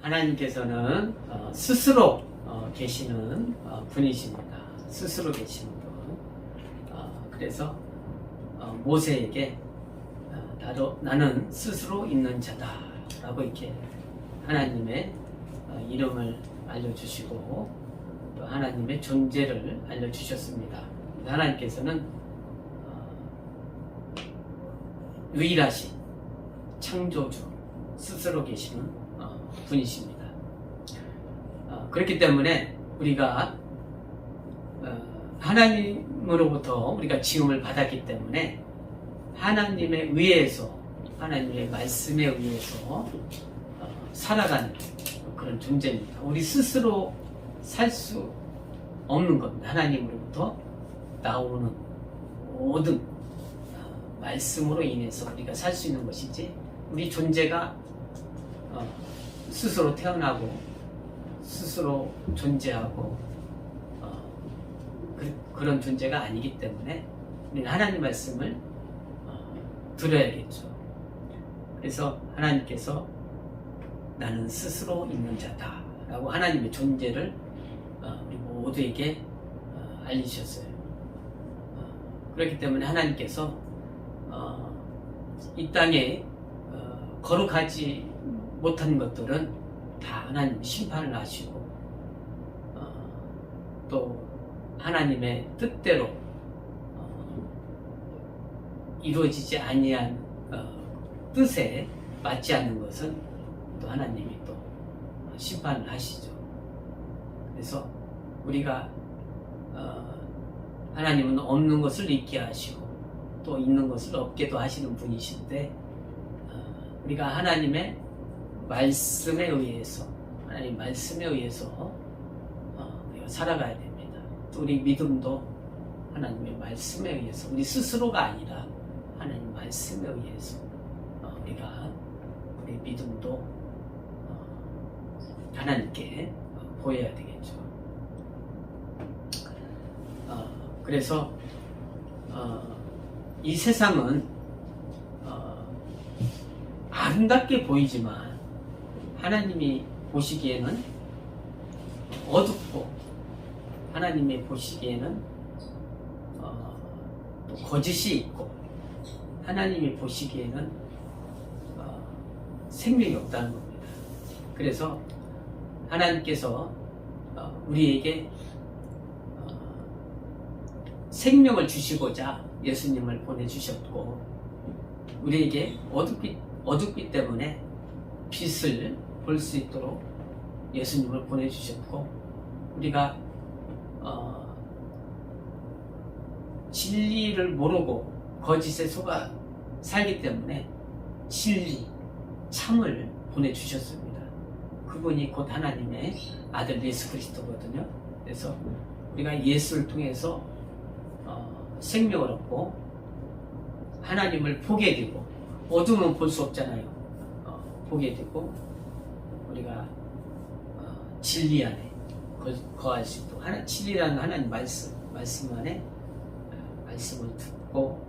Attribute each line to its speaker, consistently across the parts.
Speaker 1: 하나님께서는 스스로 계시는 분이십니다. 스스로 계시는 분. 그래서 모세에게 나는 스스로 있는 자다 라고 이렇게 하나님의 이름을 알려주시고 또 하나님의 존재를 알려주셨습니다. 하나님께서는 유일하신 창조주 스스로 계시는 분이십니다. 그렇기 때문에 우리가 하나님으로부터 우리가 지음을 받았기 때문에 하나님에 의해서 하나님의 말씀에 의해서 살아가는 그런 존재입니다. 우리 스스로 살 수 없는 겁니다. 하나님으로부터 나오는 모든 말씀으로 인해서 우리가 살 수 있는 것이지 우리 존재가 스스로 태어나고 스스로 존재하고 그런 존재가 아니기 때문에 우리는 하나님 말씀을 들어야겠죠. 그래서 하나님께서 나는 스스로 있는 자다 라고 하나님의 존재를 우리 모두에게 알리셨어요. 그렇기 때문에 하나님께서 이 땅에 거룩하지 못한 것들은 다 하나님 심판을 하시고 또 하나님의 뜻대로 이루어지지 아니한 뜻에 맞지 않는 것은 또 하나님이 또 심판을 하시죠. 그래서 우리가 하나님은 없는 것을 있게 하시고 또 있는 것을 없게도 하시는 분이신데 우리가 하나님의 말씀에 의해서 하나님 말씀에 의해서 우리가 살아가야 됩니다. 또 우리 믿음도 하나님의 말씀에 의해서 우리 스스로가 아니라 하나님 말씀에 의해서 우리가 우리 믿음도 하나님께 보여야 되겠죠. 그래서 이 세상은 아름답게 보이지만 하나님이 보시기에는 어둡고 하나님이 보시기에는 또 거짓이 있고 하나님이 보시기에는 생명이 없다는 겁니다. 그래서 하나님께서 우리에게 생명을 주시고자 예수님을 보내주셨고 우리에게 어둡기 때문에 빛을 볼 수 있도록 예수님을 보내주셨고 우리가 진리를 모르고 거짓에 속아 살기 때문에 진리, 참을 보내주셨습니다. 그분이 곧 하나님의 아들 예수 그리스도거든요. 그래서 우리가 예수를 통해서 생명을 얻고 하나님을 보게 되고 어둠은 볼 수 없잖아요. 보게 되고 우리가 진리 안에 거할 수 있도록 진리라는 하나님 말씀 안에 말씀을 듣고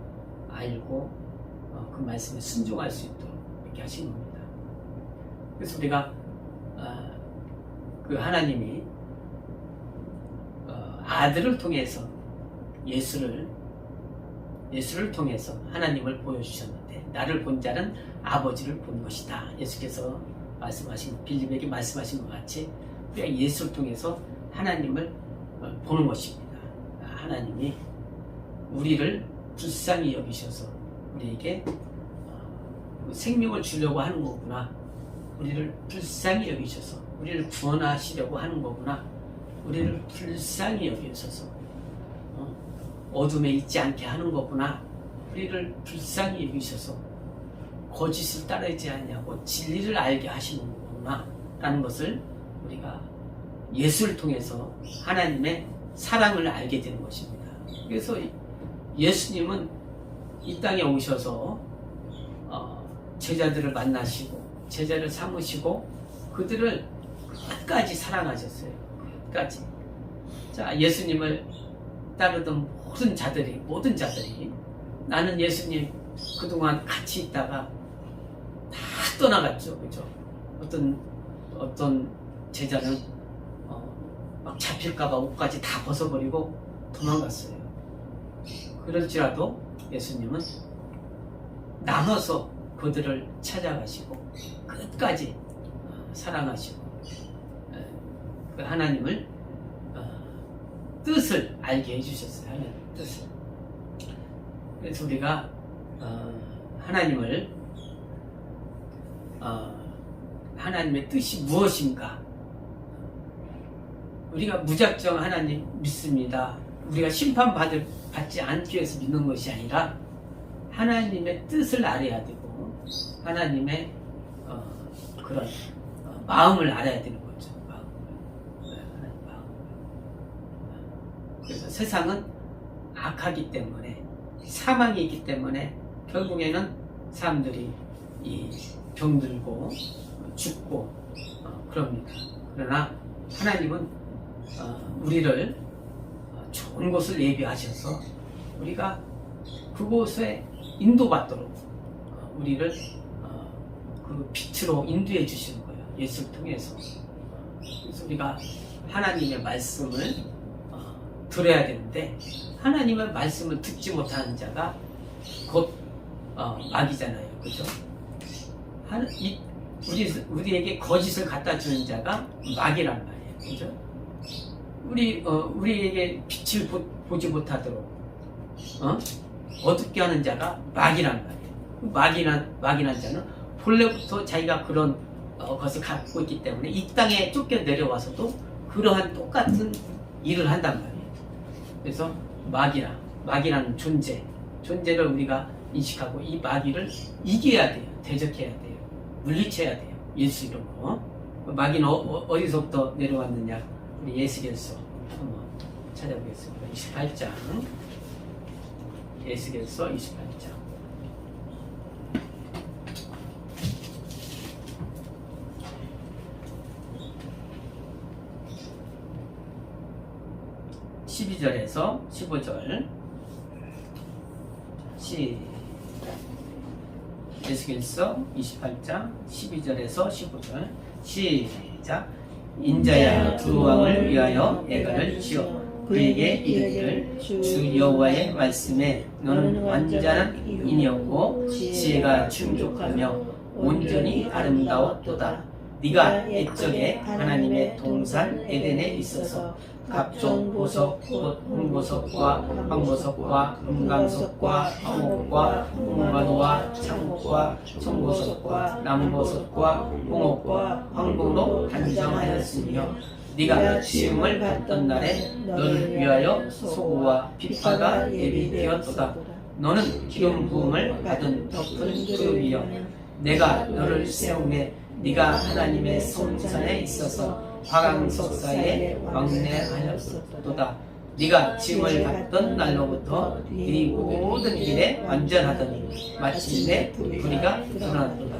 Speaker 1: 알고 그 말씀에 순종할 수 있도록 이렇게 하신 겁니다. 그래서 우리가 그 하나님이 아들을 통해서 예수를 통해서 하나님을 보여주셨는데 나를 본 자는 아버지를 본 것이다. 예수께서 말씀하신 빌립에게 말씀하신 것 같이 우리가 예수를 통해서 하나님을 보는 것입니다. 하나님이 우리를 불쌍히 여기셔서 우리에게 생명을 주려고 하는 거구나. 우리를 불쌍히 여기셔서 우리를 구원하시려고 하는 거구나. 우리를 불쌍히 여기셔서 어둠에 있지 않게 하는 거구나. 우리를 불쌍히 여기셔서 거짓을 따르지 않냐고 진리를 알게 하시는 거구나 라는 것을 우리가 예수를 통해서 하나님의 사랑을 알게 되는 것입니다. 그래서 예수님은 이 땅에 오셔서 제자들을 만나시고 제자를 삼으시고 그들을 끝까지 사랑하셨어요. 끝까지. 자, 예수님을 따르던 모든 자들이 나는 예수님 그동안 같이 있다가 다 떠나갔죠. 그죠? 어떤 또 어떤 제자는 막 잡힐까봐 옷까지 다 벗어버리고 도망갔어요. 그럴지라도 예수님은 남아서 그들을 찾아가시고 끝까지 사랑하시고 그 하나님을 뜻을 알게 해주셨어요. 하나님 뜻을. 그래서 우리가 하나님을 하나님의 뜻이 무엇인가, 우리가 무작정 하나님 믿습니다. 우리가 심판받지 않기 위해서 믿는 것이 아니라 하나님의 뜻을 알아야 되고 하나님의 그런 마음을 알아야 되는 거죠. 하나님 마음. 그래서 세상은 악하기 때문에, 사망이 있기 때문에 결국에는 사람들이 병들고 죽고 그럽니다. 그러나 하나님은 우리를 좋은 곳을 예비하셔서 우리가 그곳에 인도받도록 우리를 그 빛으로 인도해 주시는 거예요. 예수를 통해서. 그래서 우리가 하나님의 말씀을 들어야 되는데, 하나님의 말씀을 듣지 못하는 자가 곧 마귀잖아요. 그죠? 우리에게 거짓을 갖다 주는 자가 마귀란 말이에요. 그죠? 우리에게 빛을 보지 못하도록 어둡게 하는 자가 마귀란 말이에요. 마귀란 자는 본래부터 자기가 그런 것을 갖고 있기 때문에 이 땅에 쫓겨 내려와서도 그러한 똑같은 일을 한단 말이에요. 그래서 마귀라는 존재를 우리가 인식하고 이 마귀를 이겨야 돼요. 대적해야 돼요. 물리쳐야 돼요. 예수 이름으로. 마귀는 어디서부터 내려왔느냐? 우리 예수께서 한번 찾아보겠습니다. 28장. 예수께서 28장. (12절에서) (15절) 예수께서 28장 12절에서 15절 시작. 인자야 두 왕을 위하여 애가를 지어 그에게 이르기를 주 여호와의 말씀에 너는 완전한 인이었고 지혜가 충족하며 온전히 아름다웠도다. 네가 옛적에 하나님의 동산 에덴에 있어서 각종 보석 곧 홍보석과 황보석과 금강석과 황옥과 홍관호와 창옥과 청보석과 남보석과 홍옥과 황금으로 단정하였으며 네가 지음을 받던 날에 너를 위하여 소고와 비파가 예비되었도다. 너는 기름 부음을 받은 덮은 그룹이여 내가 너를 세우매 네가 하나님의 성전에 있어서 화강석사에 왕래하였도다. 네가 짐을 받던 날로부터 네 모든 일에 완전하더니 마침내 불의가 드러났도다.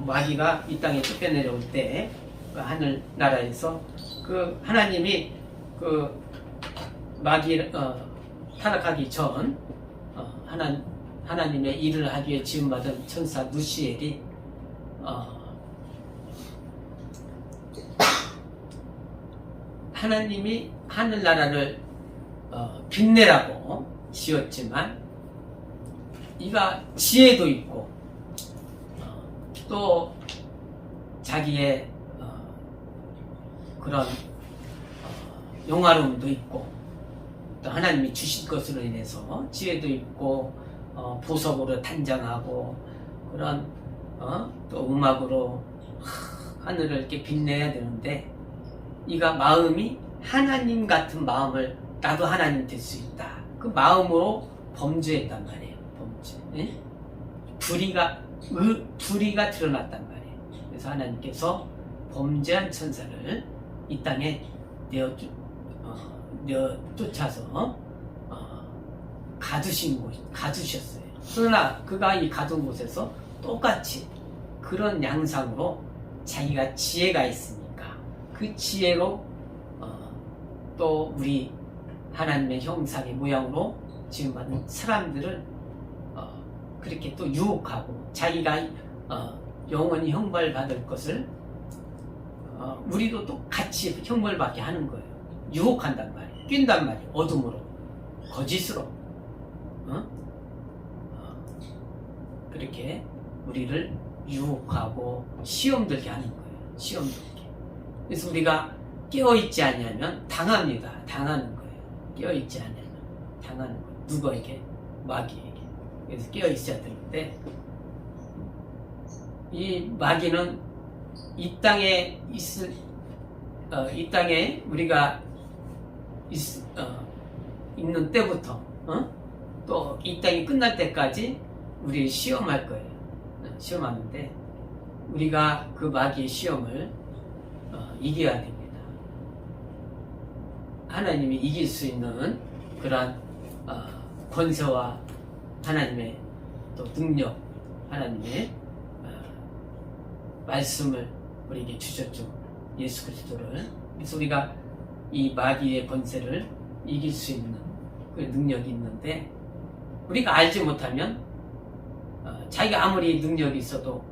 Speaker 1: 마귀가 이 땅에 쫓겨내려올 때 그 하늘 나라에서 그 하나님이 그 마귀 타락하기 전 하나님의 일을 하기 위해 지음받은 천사 누시엘이 하나님이 하늘나라를 빛내라고 지었지만 이가 지혜도 있고 또 자기의 그런 영화로움도 있고 또 하나님이 주신 것으로 인해서 지혜도 있고 보석으로 단장하고 그런 또 음악으로 하늘을 이렇게 빛내야 되는데 이가 마음이 하나님 같은 마음을 나도 하나님 될 수 있다. 그 마음으로 범죄했단 말이에요. 범죄. 예? 불의가 드러났단 말이에요. 그래서 하나님께서 범죄한 천사를 이 땅에 쫓아서 가두셨어요. 그러나 그가 이 가둔 곳에서 똑같이 그런 양상으로 자기가 지혜가 있으니까 그 지혜로 또 우리 하나님의 형상의 모양으로 지음받은 사람들을 그렇게 또 유혹하고 자기가 영원히 형벌 받을 것을 우리도 똑같이 형벌 받게 하는 거예요. 유혹한단 말이에요. 낀단 말이에요. 어둠으로, 거짓으로. 그렇게 우리를 유혹하고 시험 들게 하는 거예요. 시험 들게. 그래서 우리가 깨어있지 않으면 당합니다. 당하는 거예요. 깨어있지 않으면 당하는 거예요. 누구에게? 마귀에게. 그래서 깨어있어야 되는데, 이 마귀는 이 땅에 이 땅에 우리가 있는 때부터 또 이 땅이 끝날 때까지 우리 시험할 거예요. 시험하는데 우리가 그 마귀의 시험을 이겨야 됩니다. 하나님이 이길 수 있는 그러한 권세와 하나님의 또 능력, 하나님의 말씀을 우리에게 주셨죠. 예수 그리스도를. 그래서 우리가 이 마귀의 권세를 이길 수 있는 그 능력이 있는데, 우리가 알지 못하면 자기가 아무리 능력이 있어도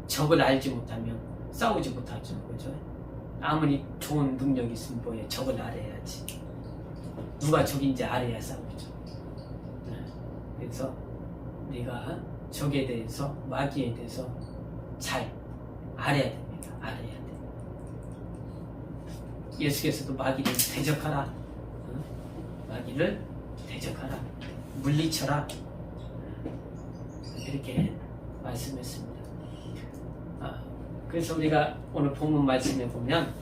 Speaker 1: 적을 알지 못하면 싸우지 못하죠. 그죠? 아무리 좋은 능력이 있으면 뭐예요? 적을 알아야지. 누가 적인지 알아야 싸우죠. 그래서 우리가 적에 대해서, 마귀에 대해서 잘 알아야 됩니다. 알아야 돼. 예수께서도 마귀를 대적하라. 마귀를 대적하라. 물리쳐라. 이렇게 말씀했습니다. 그래서 우리가 오늘 본문 말씀에 보면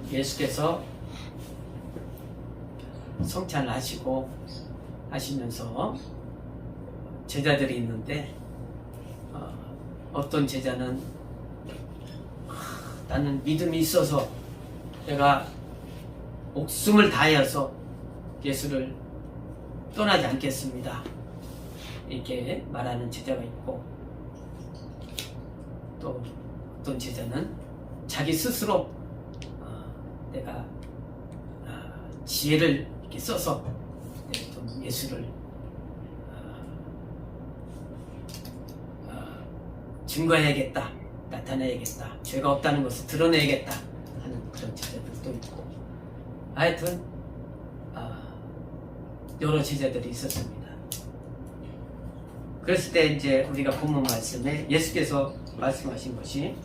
Speaker 1: 예수께서 성찬을 하시면서 제자들이 있는데, 어떤 제자는 나는 믿음이 있어서 내가 목숨을 다하여서 예수를 떠나지 않겠습니다, 이렇게 말하는 제자가 있고, 또 어떤 제자는 자기 스스로 내가 지혜를 이렇게 써서 좀 예수를 증거해야겠다, 나타내야겠다, 죄가 없다는 것을 드러내야겠다 하는 그런 제자들도 있고, 하여튼 여러 제자들이 있었습니다. 그랬을 때 이제 우리가 본문 말씀에 예수께서 말씀하신 것이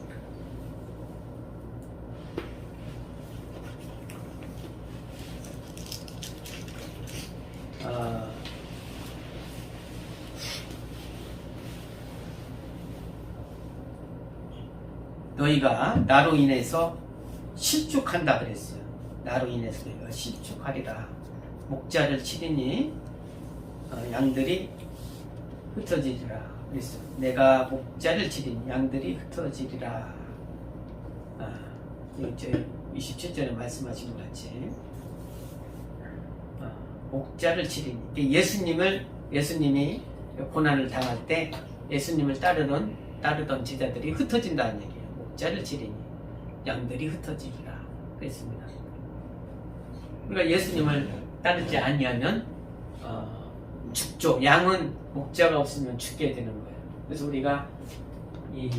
Speaker 1: 너희가 나로 인해서 실족한다 그랬어요. 나로 인해서 너희가 실족하리라. 목자를 치리니 양들이 흩어지리라. 그랬어요. 내가 목자를 치리니 양들이 흩어지리라. 이제 27절에 말씀하신 것 같이 목자를 치리니, 예수님이 고난을 당할 때 예수님을 따르던 제자들이 흩어진다는 얘기예요. 목자를 치리니 양들이 흩어지리라 그랬습니다. 우리가 예수님을 따르지 아니하면 죽죠. 양은 목자가 없으면 죽게 되는 거예요. 그래서 우리가 이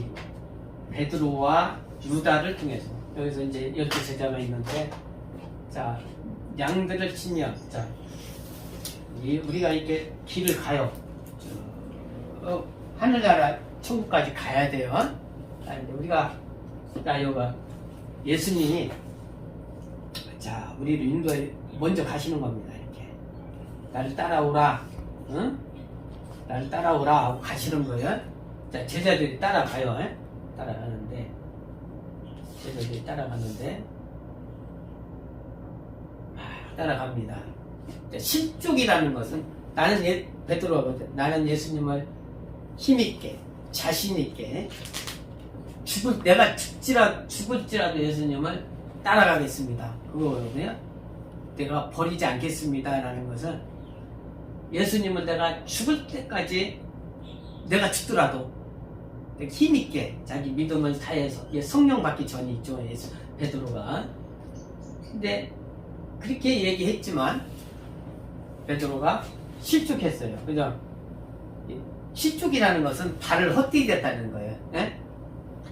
Speaker 1: 베드로와 유다를 통해서, 여기서 이제 12제자가 있는데, 자, 양들을 치면, 자, 우리가 이렇게 길을 가요. 하늘나라 천국까지 가야 돼요. 우리가 여기가 예수님이 자, 우리를 인도에 먼저 가시는 겁니다. 이렇게 나를 따라오라, 응? 나를 따라오라 하고 가시는 거예요. 자, 제자들이 따라가요. 제자들이 따라가는데 따라갑니다. 자, 실족이라는 것은 베드로가 나는 예수님을 힘있게, 자신있게 내가 죽을지라도 예수님을 따라가겠습니다. 그거거든요. 내가 버리지 않겠습니다 라는 것은, 예수님은 내가 죽을 때까지, 내가 죽더라도 힘있게 자기 믿음을 다해서, 성령 받기 전이 있죠, 베드로가. 근데 그렇게 얘기했지만 베드로가 실족했어요. 그죠? 실족이라는 것은 발을 헛디뎠다는 거예요. 예?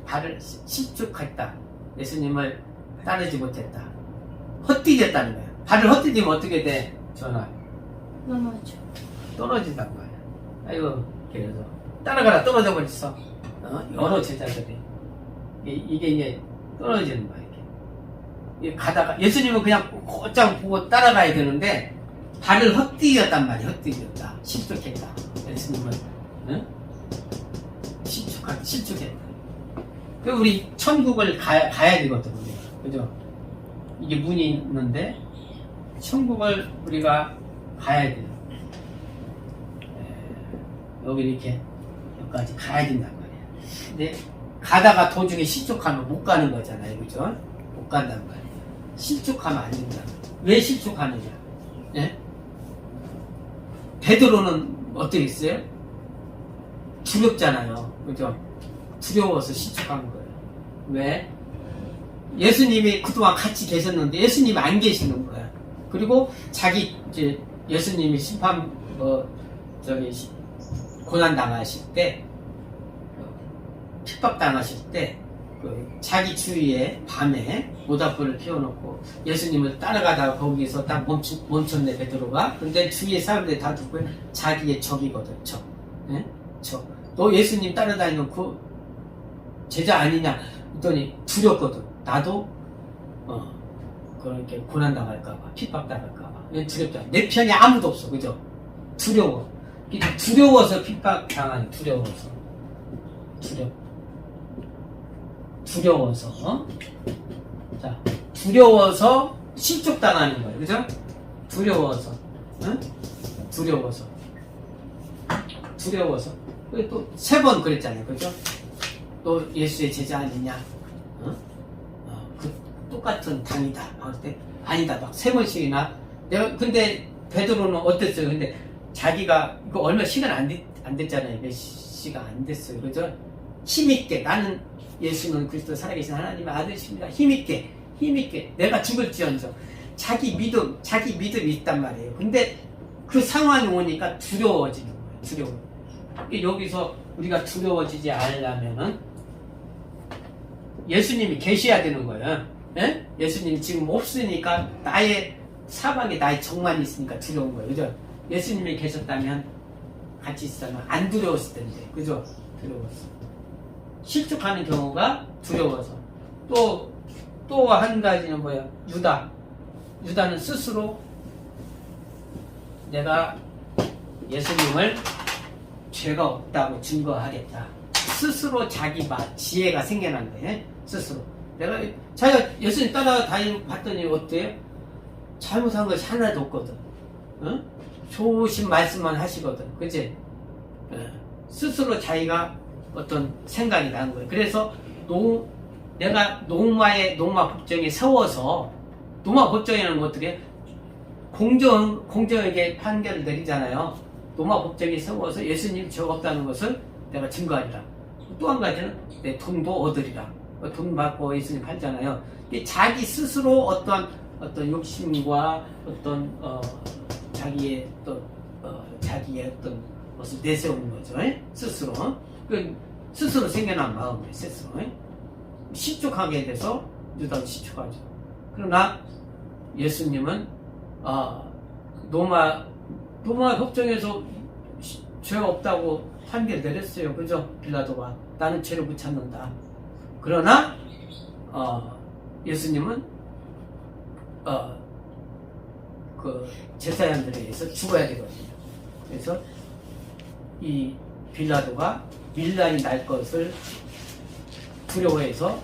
Speaker 1: 발을 실족했다. 예수님을 따르지 못했다. 헛디뎠다는 거야. 발을 헛디디면 어떻게 돼? 전화.
Speaker 2: 넘어져.
Speaker 1: 떨어진단 말이야. 아이고, 그래서 따라가라 떨어져 버렸어. 여러 제자들이 이게 이제 떨어지는 거야. 이게 가다가 예수님은 그냥 곧장 보고 따라가야 되는데 발을 헛디뎠단 말이야. 헛디뎠다. 실족했다. 예수님은 응? 실족했다. 그 우리 천국을 가야 되거든. 그죠? 이게 문이 있는데 천국을 우리가 가야 돼요. 여기 이렇게 여기까지 가야 된단 말이야. 근데 가다가 도중에 실족하면 못 가는 거잖아요. 그죠? 못 간단 말이야. 실족하면 안 된다. 왜 실족하느냐? 예? 베드로는 어떻게 했어요? 두렵잖아요. 그죠? 두려워서 실족한 거예요. 왜? 예수님이 그동안 같이 계셨는데 예수님이 안 계시는 거야. 그리고 자기 이제 예수님이 심판 고난 당하실 때 핍박 당하실 때 자기 주위에 밤에 모닥불을 피워놓고 예수님을 따라가다가 거기서 딱 멈췄네 베드로가. 근데 주위에 사람들이 다 듣고 자기의 적이거든. 적. 예? 적. 너 예수님 따라다니는 그 제자 아니냐 했더니 두렵거든. 나도 그렇게 고난 당할까봐 핍박 당할까봐 두렵다. 내 편이 아무도 없어. 그죠? 두려워. 두려워서 핍박 당하니 두려워서 자, 두려워서 실족당하는 거예요. 그죠? 두려워서 응? 두려워서 또 3번 그랬잖아요. 그죠? 또 예수의 제자 아니냐? 그 똑같은 당이다. 할 때 아니다. 막 3번씩이나 내가 근데 베드로는 어땠어요? 근데 자기가 이거 얼마 시간 안 됐잖아요. 몇 시간 안 됐어요. 그죠? 힘있게 나는 예수는 그리스도 살아계신 하나님의 아들이십니다. 힘있게 내가 죽을지언정 자기 믿음이 있단 말이에요. 근데 그 상황이 오니까 두려워지는 거예요. 두려워. 여기서 우리가 두려워지지 않으려면은 예수님이 계셔야 되는 거예요. 예? 예수님이 지금 없으니까 사방에 나의 적만 있으니까 두려운 거예요. 그죠? 예수님이 계셨다면 같이 있었다면 안 두려웠을 텐데. 그죠? 두려웠어. 실족하는 경우가 두려워서. 또 한 가지는 뭐야? 유다는 스스로 내가 예수님을 죄가 없다고 증거하겠다. 스스로 자기 지혜가 생겨난 거예요. 스스로. 자기가 예수님 따라다니고 봤더니 어때요? 잘못한 것이 하나도 없거든. 응? 좋으신 말씀만 하시거든. 그치? 스스로 자기가 어떤 생각이 나는 거예요. 그래서 내가 노마 법정에 세워서 노마 법정에는 어떻게 공정하게 판결을 내리잖아요. 노마 법정에 세워서 예수님 죄 없다는 것을 내가 증거하리라. 또 한 가지는 내 돈도 얻으리라. 돈 받고 예수님 팔잖아요. 자기 스스로 어떤 욕심과 자기의 어떤 것을 내세우는 거죠. 스스로. 스스로 생겨난 마음이에요. 스스로. 실족하게 돼서 유다도 실족하죠. 그러나 예수님은 노마 법정에서 죄 없다고 판결 내렸어요. 그죠? 빌라도가 나는 죄를 못 찾는다. 그러나 예수님은 그 제사장들에 의해서 죽어야 되거든요. 그래서 이 빌라도가 밀란이 날 것을 두려워해서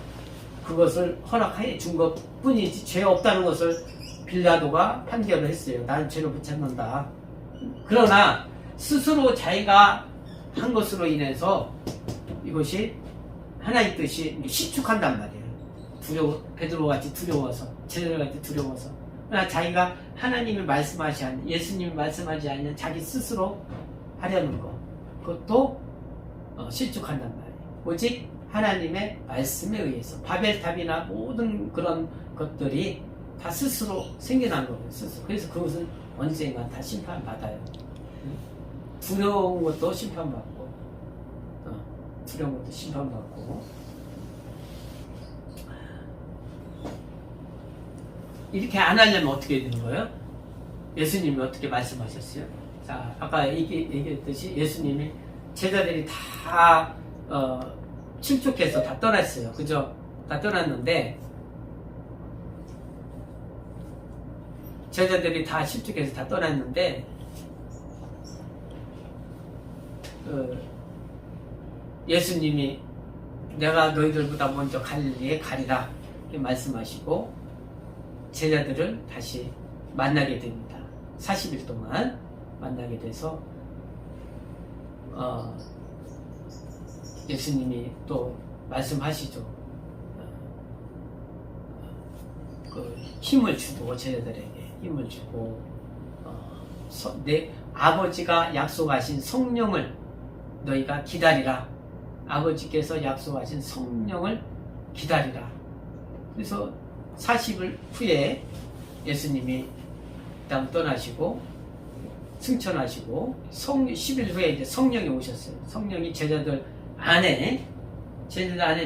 Speaker 1: 그것을 허락해 준 것 뿐이지 죄 없다는 것을 빌라도가 판결을 했어요. 나는 죄를 못 찾는다. 그러나 스스로 자기가 한 것으로 인해서 이것이 하나님 뜻이 실축한단 말이에요. 베드로같이 두려워서, 제자들같이 두려워서. 그러나 자기가 하나님이 말씀하지 않는, 예수님이 말씀하지 않는 자기 스스로 하려는 것, 그것도 실축한단 말이에요. 오직 하나님의 말씀에 의해서 바벨탑이나 모든 그런 것들이 다 스스로 생겨난 거예요. 스스로. 그래서 그것은 언젠가 다 심판받아요. 두려운 것도 심판받고 두려운 것도 심판받고. 이렇게 안 하려면 어떻게 되는 거예요? 예수님이 어떻게 말씀하셨어요? 자, 아까 얘기했듯이 예수님이 제자들이 다 출족해서 다 떠났어요. 그죠? 다 떠났는데 제자들이 다 실족해서 다 떠났는데 예수님이 내가 너희들보다 먼저 갈릴리에 가리라 이렇게 말씀하시고 제자들을 다시 만나게 됩니다. 40일 동안 만나게 돼서 예수님이 또 말씀하시죠. 그 힘을 주고 제자들에게 힘을 주고 내 아버지가 약속하신 성령을 너희가 기다리라. 아버지께서 약속하신 성령을 기다리라. 그래서 40일 후에 예수님이 땅 떠나시고 승천하시고 10일 후에 이제 성령이 오셨어요. 성령이 제자들 안에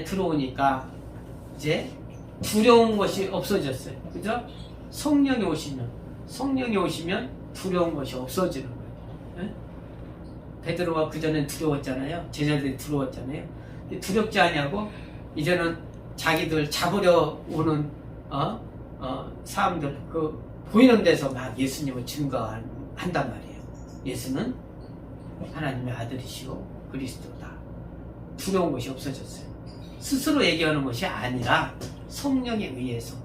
Speaker 1: 들어오니까 이제 두려운 것이 없어졌어요. 그죠? 성령이 오시면 두려운 것이 없어지는 거예요. 네? 베드로가 그전엔 두려웠잖아요. 제자들이 두려웠잖아요. 두렵지 않냐고 이제는 자기들 잡으려 오는 사람들 보이는 데서 막 예수님을 증거한단 말이에요. 예수는 하나님의 아들이시오 그리스도다. 두려운 것이 없어졌어요. 스스로 얘기하는 것이 아니라 성령에 의해서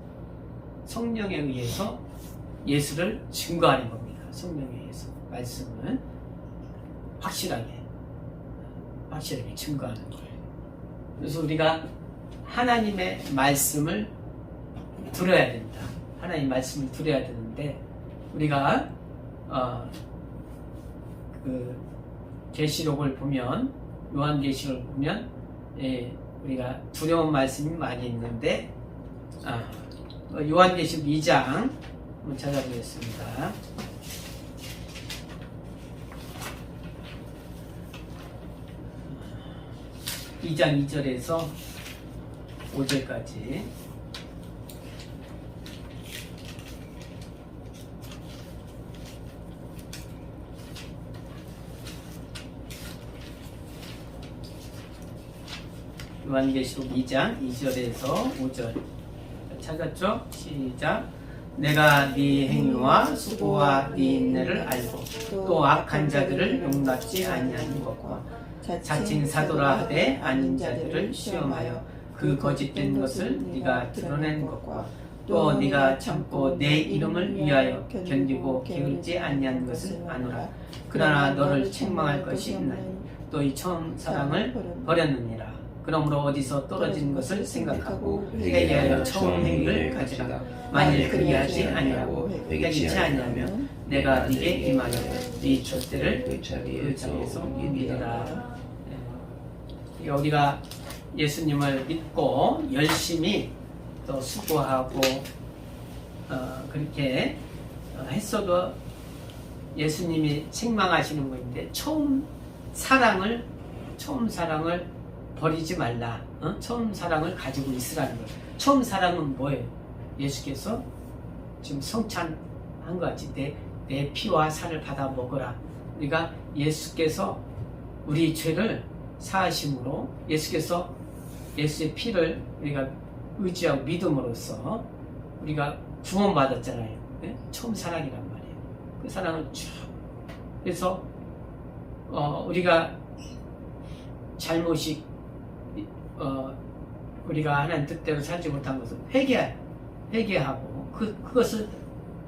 Speaker 1: 예수를 증거하는 겁니다. 성령에 의해서 말씀을 확실하게 증거하는 거예요. 그래서 우리가 하나님의 말씀을 들어야 된다. 하나님 말씀을 들어야 되는데 우리가 그 계시록을 보면 요한계시록을 보면 우리가 두려운 말씀이 많이 있는데 요한계시록 2장 한번 찾아보겠습니다. 2장 2절에서 5절까지 요한계시록 2장 2절에서 5절 찾았죠? 시작. 내가 네 행위와 수고와 네 인내를 알고 또 악한 자들을 용납지 아니하는 것과 자칭 사도라 하되 아닌 자들을 시험하여 그 거짓된 것을 네가 드러낸 것과 또 네가 참고 내 이름을 위하여 견디고 게을지 아니한 것을 아노라. 그러나 너를 책망할 것이 있나니 또 이 처음 사랑을 버렸느니라. 그러므로 어디서 떨어진 것을 생각하고 회개하여 처음 행위를 가지라. 만일 그리하지 아니하고 회개치 아니하면 내가 네게 임하여 네 촛대를 그 자리에서 믿으라. 우리가 예수님을 믿고 열심히 또 수고하고 그렇게 했어도 예수님이 책망하시는 것인데 처음 사랑을 버리지 말라. 처음 사랑을 가지고 있으라는 거예요. 처음 사랑은 뭐예요? 예수께서 지금 성찬한 것 같이 내 피와 살을 받아 먹으라. 우리가 예수께서 우리 죄를 사하심으로 예수께서 예수의 피를 우리가 의지하고 믿음으로써 우리가 구원받았잖아요. 네? 처음 사랑이란 말이에요. 그 사랑을 쭉 그래서 우리가 잘못이 우리가 하나님 뜻대로 살지 못한 것을 회개하고 그것을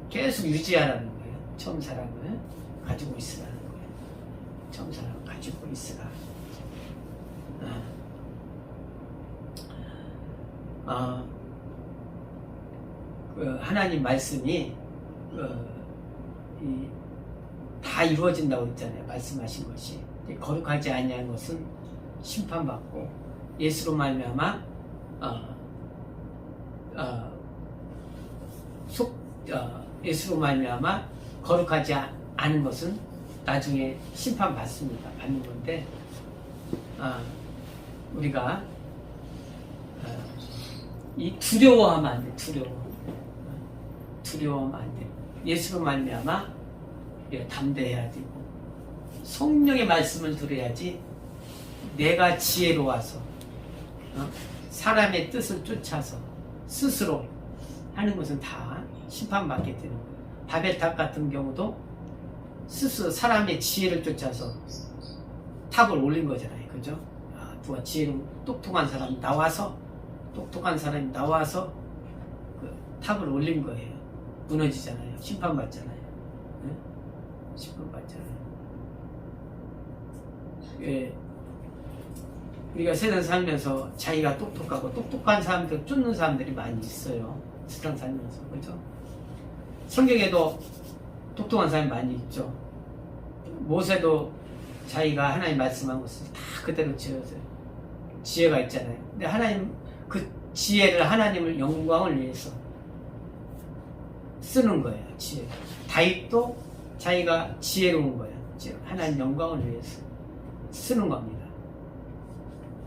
Speaker 1: 계속 유지하라는 거예요. 처음 사랑을 가지고 있으라는 거예요. 처음 사랑을 가지고 있으라. 그 하나님 말씀이 다 이루어진다고 했잖아요. 말씀하신 것이 거룩하지 아니한 것은 심판받고 예수로 말미암아 예수로 말미암아 거룩하지 않은 것은 나중에 심판받습니다. 받는 건데 우리가 이 두려워하면 안 돼. 두려워하면 안 돼. 예수로 말미암아 우리가 담대해야 되고 성령의 말씀을 들어야지. 내가 지혜로워서 사람의 뜻을 쫓아서 스스로 하는 것은 다 심판받게 되는 거예요. 바벨탑 같은 경우도 스스로 사람의 지혜를 쫓아서 탑을 올린 거잖아요. 그죠? 누가 지혜로 똑똑한 사람이 나와서 그 탑을 올린 거예요. 무너지잖아요. 심판받잖아요. 네? 심판받잖아요. 예. 우리가 세상 살면서 자기가 똑똑하고 똑똑한 사람들 쫓는 사람들이 많이 있어요. 세상 살면서. 그죠? 성경에도 똑똑한 사람이 많이 있죠. 모세도 자기가 하나님 말씀한 것을 다 그대로 지어서요. 지혜가 있잖아요. 근데 하나님 그 지혜를 하나님을 영광을 위해서 쓰는 거예요. 지혜. 다윗도 자기가 지혜로운 거예요. 하나님 영광을 위해서 쓰는 겁니다.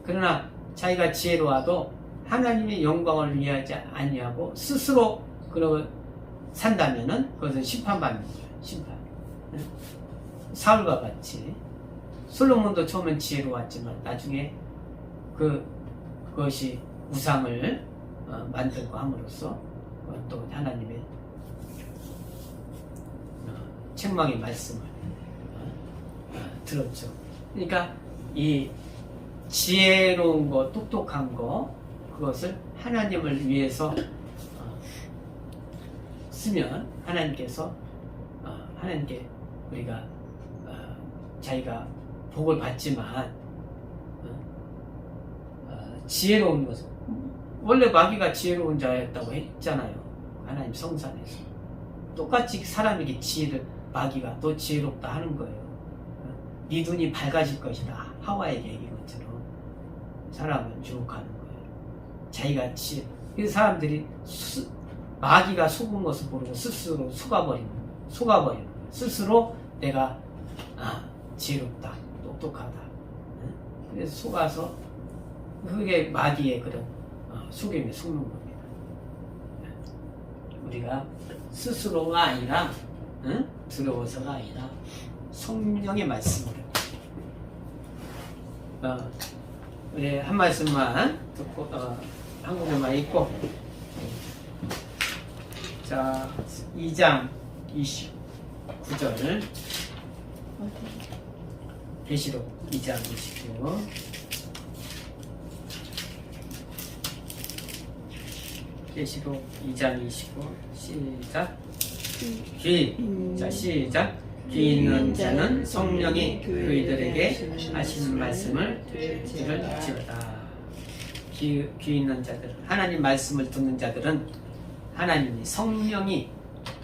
Speaker 1: 그러나 자기가 지혜로워도 하나님의 영광을 위하지 아니하고 스스로 그러고 산다면은 그것은 심판받는 거예요. 심판. 사울과 같이 솔로몬도 처음엔 지혜로웠지만 나중에 그것이 우상을 만들고 함으로써 또 하나님의 책망의 말씀을 들었죠. 그러니까 이 지혜로운 거, 똑똑한 거, 그것을 하나님을 위해서 쓰면 하나님께서 하나님께 우리가 자기가 복을 받지만 지혜로운 것은 원래 마귀가 지혜로운 자였다고 했잖아요. 하나님 성산에서 똑같이 사람에게 지혜를 마귀가 너 지혜롭다 하는 거예요. 네 눈이 밝아질 것이다. 하와에게 얘기한 것처럼 사람을 유혹하는 거예요. 자기가 지혜. 그래서 사람들이 마귀가 속은 것을 모르고 스스로 속아버리는 거예요. 스스로 내가 지혜롭다, 똑똑하다. 그래서 속아서 그게 마귀의 그런 속임에 속는 겁니다. 우리가 스스로가 아니라 두려워서가 아니라 성령의 말씀으로 우리 한 말씀만 듣고 한 구절만 읽고 자 2장 29절 계시록 2장 29 계시록 2장 29 시작 자 시작 귀 있는 자는 성령이 그이들에게 하시는 말씀을 들을지어다. 귀 있는 자들 하나님 말씀을 듣는 자들은 성령이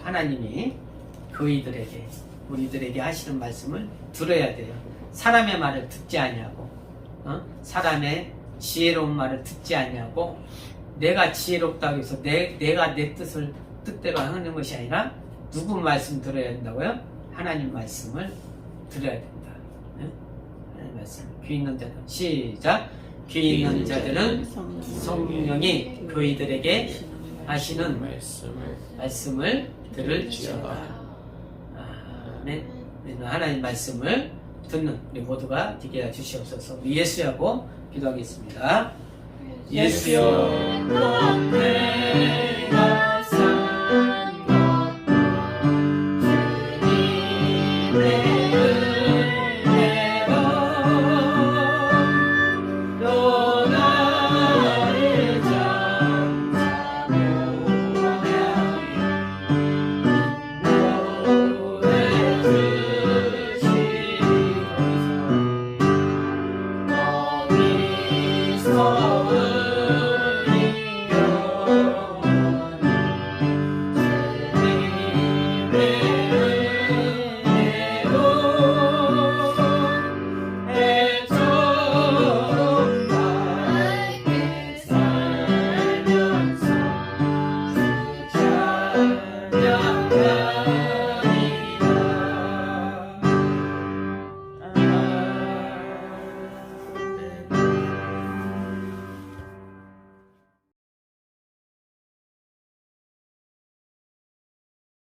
Speaker 1: 하나님이 그이들에게 우리들에게 하시는 말씀을 들어야 돼요. 사람의 말을 듣지 아니하고 사람의 지혜로운 말을 듣지 아니하고 내가 지혜롭다고 해서 내가 내 뜻대로 하는 것이 아니라 누구 말씀 들어야 된다고요? 하나님 말씀을 들어야 된다. 하나님 말씀. 귀 있는 자들 시작. 귀 있는 자들은 성령이 그이들에게 하시는 말씀을 들을지어다. 아멘. 하나님 말씀을 듣는 우리 모두가 되게 해 주시옵소서. 우리 예수하고 기도하겠습니다. 예수여